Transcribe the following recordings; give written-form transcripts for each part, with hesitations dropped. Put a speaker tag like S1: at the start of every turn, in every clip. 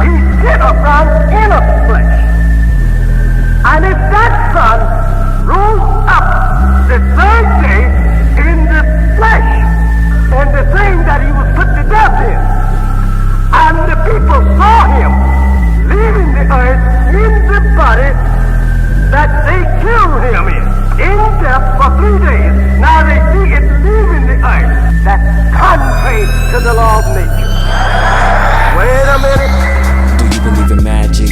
S1: he sit upon in a flesh. And if that Son rose up the third day in the flesh, in the thing that he was put to death in, and the people saw him leaving the earth in the body that they killed him in death for 3 days. Now they see it leaving the earth. That's contrary to the law of nature. Wait a minute.
S2: Do you believe in magic?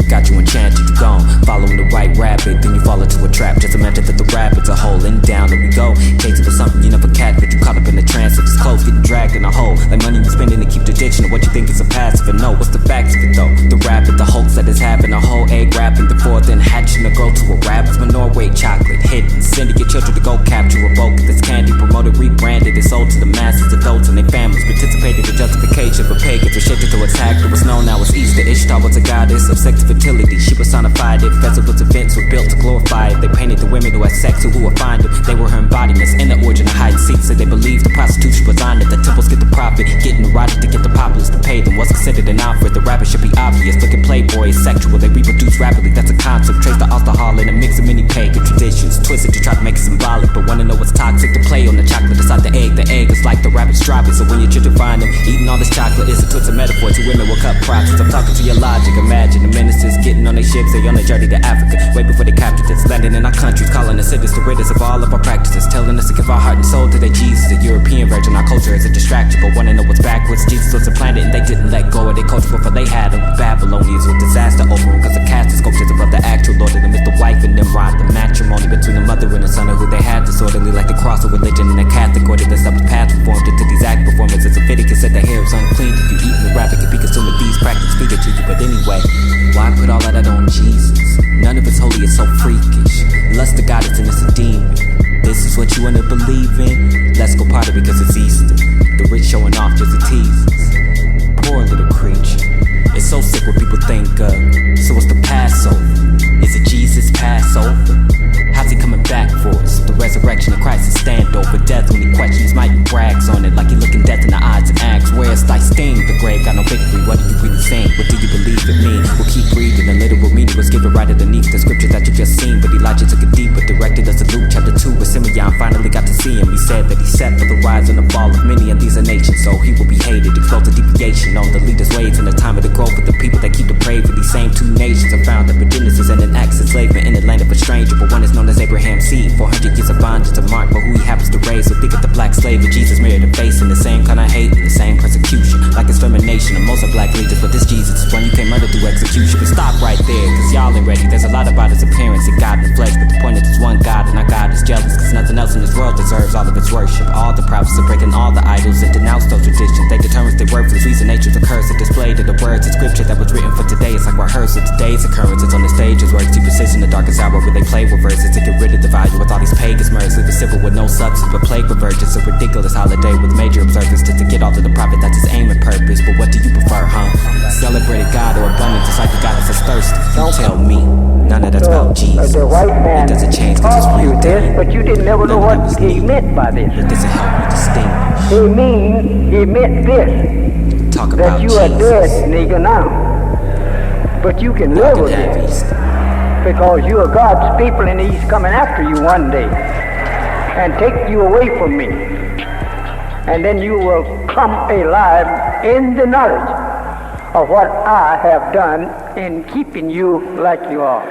S2: Got you enchanted, you gone. Following the white rabbit, then you fall into a trap. Just imagine that the rabbit's a hole, and down and we go. Chasing for something you never catch, but you caught up in the trance of his clothes, getting dragged in a hole. Like money you spending to keep the addiction of what you think is a passive. And no, what's the facts of it though? The rabbit, the hoax that is having a whole egg wrapping the fourth, then hatching to grow to a rabbit's Norway chocolate. Hidden, sending your children to go capture a boat. This candy promoted, rebranded, and sold to the masses, adults and their families. Participated in justification for pagans, restricted to attack. It was known now as Easter. Ishtar was a goddess of sex fertility. She personified it. Festivals, events were built to glorify it. They painted the women who had sex or who would find them. They were her embodiments in the origin of hide and seek. So they believed the prostitution was honored. The temples get the profit, getting erotic to get the populace to pay them. Was considered an offer. The rapper should be obvious. Look at Playboy, it's sexual. They reproduce rapidly. That's a concept. Trace the alcohol in a mix of many pagan traditions. Twisted to try to make it symbolic, but wanna know what's toxic? To play on the chocolate inside the egg. The egg is like the rabbit's strawberry. So when your children find them eating all this chocolate, it's a twisted metaphor. Two women will cut profits. I'm talking to your logic. Imagine the ministers getting on their ships. They on a journey to Africa, way before they captured us. Landing in our countries, calling us citizens to rid us of all of our practices. Telling us to give our heart and soul to their Jesus. The European virgin, our culture is a distraction, but wanna know what's backwards? Jesus was implanted and they didn't let go of their culture before they had them. Babylonians with disaster over them, cause the cast of sculptures above the actual Lord of them is the wife and Nimrod. The matrimony between the mother and the son of who they had disorderly, like the cross of religion and the Catholic order that subs past reformed into these act performances. Leviticus said the hair is unclean. If you eat the rabbit, could be consuming these practices speak it to you. But anyway, why put all of that on Jesus? None of it's holy, it's so freakish. Lust of God is and it's a demon. This is what you wanna believe in? Let's go party because it's Easter. The rich showing off just to tease us. Poor little creature. It's so sick what people think of. So what's the Passover? Is it Jesus' Passover? How's he coming back for us? The resurrection of Christ is stand over death. When he questions, Mike brags on it like he looking death in the eyes and asks, where's thy sting? The grave got no victory. What are you really saying? What do you believe in me? We'll keep reading. The literal meaning was given right underneath the scripture that you just seen. But Elijah took it deeper, directed us to Luke chapter 2, where Simeon finally got to see him. He said that he set for the rise and the fall of many, and these are nations, so he will be hated. Exalt a deviation on the leaders' ways in the time of the growth of the people that keep the prey for these same two nations are found up in Genesis and in Acts enslavement in the land of a stranger, but one is known as Abraham's seed. 400 years of bondage to mark for who he happens to raise. So think of the black slave with Jesus mirrored in face, in the same kind of hate and the same persecution, like extermination of most of black leaders. But this Jesus is one you can't murder through execution. But stop right there, cause y'all ain't ready. There's a lot about his appearance and God in the flesh, but the point is there's one God, and our God is jealous, cause nothing else in this world deserves all of its worship. All the prophets are breaking all the idols and denounce those traditions. They determine their worthless reason, nature's a curse, and displayed in the words of scripture that was written for today. It's like rehearsal today's occurrences on the stage is words to persist in the darkest hour where they play with verses to get rid of the value with all these pagans murders, leave the civil with no substance but plague with virgins. A ridiculous holiday with major observance just to get all to the profit, that's his aim and purpose. But what do you prefer, huh? Celebrated God or abundance, just like the God that's thirsty? You tell me, none of that's about Jesus.
S1: The white man
S2: it doesn't change cause it's real
S1: this, but you didn't never know what he meant by this.
S2: It doesn't help you distinguish.
S1: He meant this.
S2: Talk
S1: that
S2: about
S1: you
S2: Jesus.
S1: Are dead, nigga, now. But you can live again. Because you are God's people and he's coming after you one day and take you away from me. And then you will come alive in the knowledge of what I have done in keeping you like you are.